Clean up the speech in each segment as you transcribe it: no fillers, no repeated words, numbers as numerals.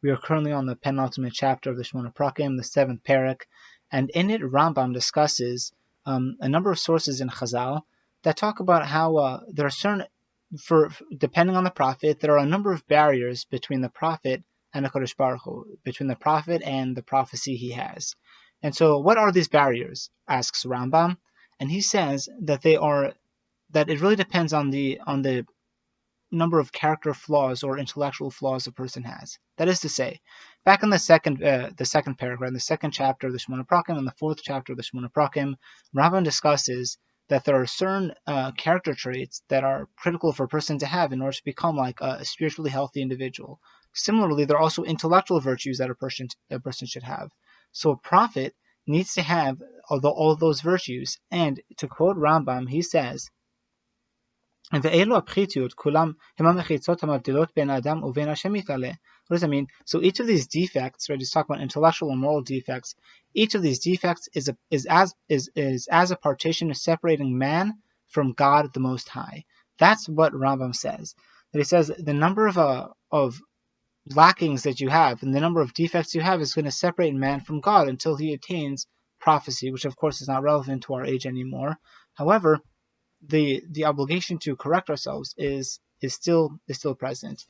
We are currently on the penultimate chapter of the Shemonah Perakim, the 7th Perek, and in it Rambam discusses a number of sources in Chazal that talk about how there are certain, depending on the prophet, there are a number of barriers between the prophet and the Kodesh Baruch Hu, between the prophet and the prophecy he has. And so, what are these barriers? Asks Rambam, and he says that it really depends on the number of character flaws or intellectual flaws a person has. That is to say, back in the second paragraph, in the second chapter of the Shemonah Perakim and the 4th chapter of the Shemonah Perakim, Rambam discusses that there are certain character traits that are critical for a person to have in order to become like a spiritually healthy individual. Similarly, there are also intellectual virtues that a person should have. So a prophet needs to have all of those virtues. And to quote Rambam, he says, what does that mean? So each of these defects, right? He's talking about intellectual and moral defects. Each of these defects is as a partition separating man from God the Most High. That's what Rambam says. That he says the number of lackings that you have and the number of defects you have is going to separate man from God until he attains prophecy, which of course is not relevant to our age anymore. However, the obligation to correct ourselves is still present.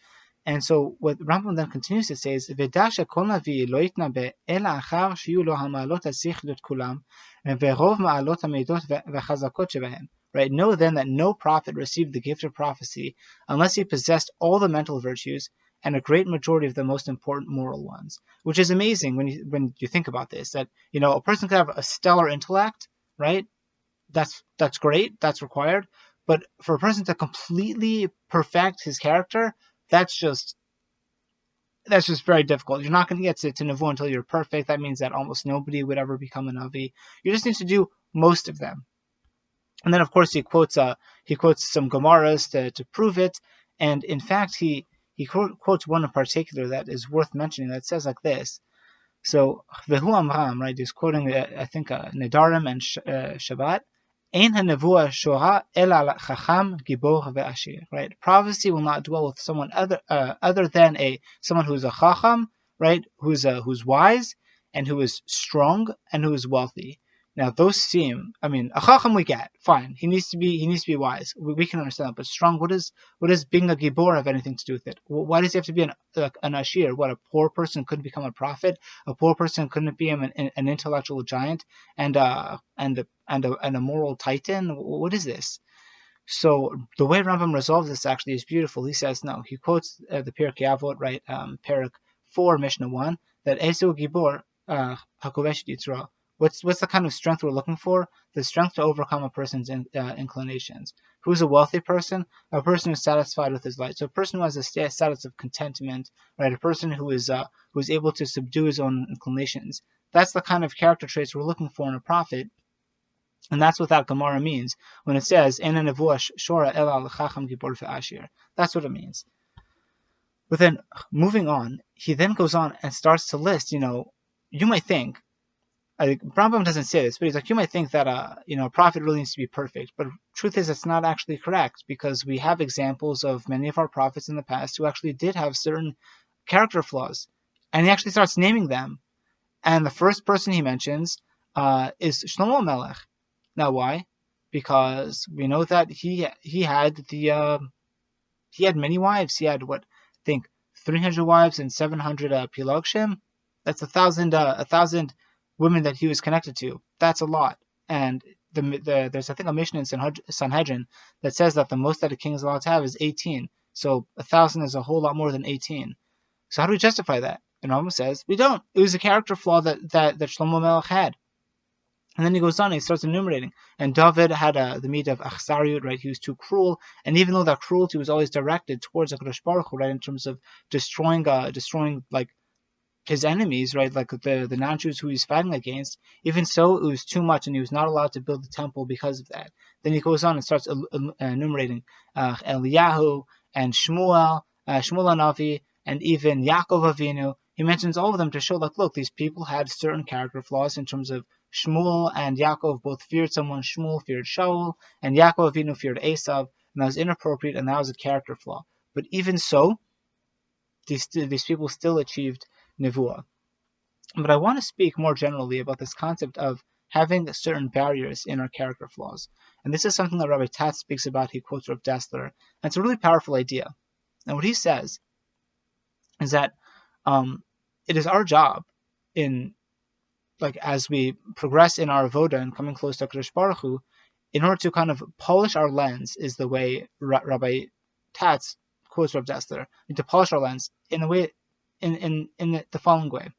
And so what Rambam then continues to say is Vedasha kol navi lo yitnabe ela achar shiyu lo hamalot hazichlut kulam verov ma'alot hamidot v'chazakot shebahem. Right? Know then that no prophet received the gift of prophecy unless he possessed all the mental virtues and a great majority of the most important moral ones. Which is amazing when you think about this, that a person could have a stellar intellect, right? That's great, that's required, but for a person to completely perfect his character, that's just very difficult. You're not going to get to Nevuah until you're perfect. That means that almost nobody would ever become a Navi. You just need to do most of them. And then of course he quotes some Gemaras to prove it, and in fact he quotes one in particular that is worth mentioning that says like this. So Vehu Amram, right, he's quoting I think Nedarim and Shabbat. Ein hanevua shora ela chacham gibor ve'ashir. Right, prophecy will not dwell with someone other than someone who's a chacham, right, who's wise and who is strong and who is wealthy. Now those seem, a chacham we get, fine. He needs to be wise. We can understand that. But strong, what does being a gibor have anything to do with it? Why does he have to be an ashir? What, a poor person couldn't become a prophet? A poor person couldn't be an intellectual giant and a moral titan? What is this? So the way Rambam resolves this actually is beautiful. He says no. He quotes the Pirkei Avot, right, Perek 4, Mishnah 1, that Ezu gibor hakovesh yitzra. What's the kind of strength we're looking for? The strength to overcome a person's inclinations. Who's a wealthy person? A person who's satisfied with his life. So a person who has a status of contentment, right? A person who is able to subdue his own inclinations. That's the kind of character traits we're looking for in a prophet. And that's what that Gemara means when it says "Ena nevuah shora ela l'chacham gibor ve'ashir." That's what it means. But then moving on, he then goes on and starts to list. You might think. Rambam doesn't say this, but he's like, you might think that a prophet really needs to be perfect, but truth is it's not actually correct, because we have examples of many of our prophets in the past who actually did have certain character flaws, and he actually starts naming them. And the first person he mentions is Shlomo Melech. Now why? Because we know that he had many wives. He had 300 wives and 700 pilogshim. That's 1,000 women that he was connected to. That's a lot. And there's I think a Mishnah in Sanhedrin that says that the most that a king is allowed to have is 18. So 1,000 is a whole lot more than 18. So how do we justify that? And Rambam says we don't. It was a character flaw that Shlomo Melech had. And then he goes on and he starts enumerating. And David had the meat of achsariyut, right? He was too cruel. And even though that cruelty was always directed towards HaKadosh Baruch Hu, right, in terms of destroying like his enemies, right, like the non-Jews who he's fighting against, even so, it was too much, and he was not allowed to build the temple because of that. Then he goes on and starts enumerating Eliyahu and Shmuel Navi, and even Yaakov Avinu. He mentions all of them to show that, look, these people had certain character flaws in terms of Shmuel and Yaakov both feared someone. Shmuel feared Shaul, and Yaakov Avinu feared Esav, and that was inappropriate, and that was a character flaw. But even so, these people still achieved nevuah. But I want to speak more generally about this concept of having certain barriers in our character flaws. And this is something that Rabbi Tatz speaks about. He quotes Rav Dessler, and it's a really powerful idea. And what he says is that it is our job in as we progress in our avoda and coming close to Kadosh Baruch Hu, in order to kind of polish our lens, is the way Rabbi Tatz quotes Rav Dessler, to polish our lens in the way in the following way.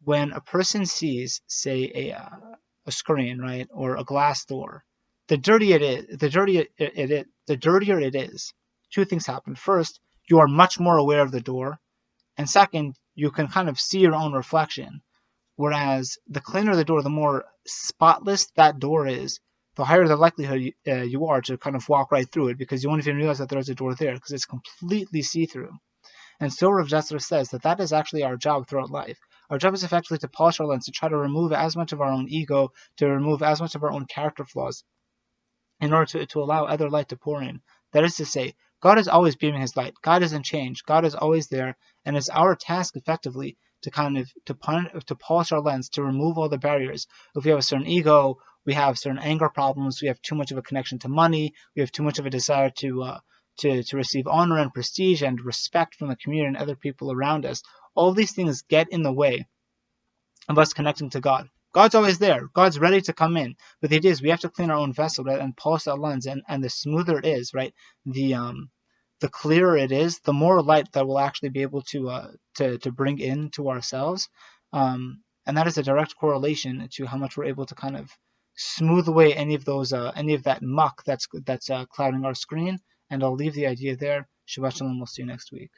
When a person sees, say, a screen, right, or a glass door, the dirtier it is, two things happen. First, you are much more aware of the door, and second, you can kind of see your own reflection. Whereas the cleaner the door, the more spotless that door is, the higher the likelihood you are to kind of walk right through it, because you won't even realize that there's a door there, because it's completely see-through. And so Rav Dessler says that is actually our job throughout life. Our job is effectively to polish our lens, to try to remove as much of our own ego, to remove as much of our own character flaws, in order to allow other light to pour in. That is to say, God is always beaming his light. God doesn't change. God is always there, and it's our task effectively to kind of to polish our lens, to remove all the barriers. If we have a certain ego, we have certain anger problems, we have too much of a connection to money, we have too much of a desire to receive honor and prestige and respect from the community and other people around us. All these things get in the way of us connecting to God. God's always there. God's ready to come in. But the idea is we have to clean our own vessel, right, and polish that lens. And the smoother it is, right, the clearer it is, the more light that we'll actually be able to bring into ourselves. And that is a direct correlation to how much we're able to kind of smooth away any of that muck that's clouding our screen. And I'll leave the idea there. Shabbat Shalom. We'll see you next week.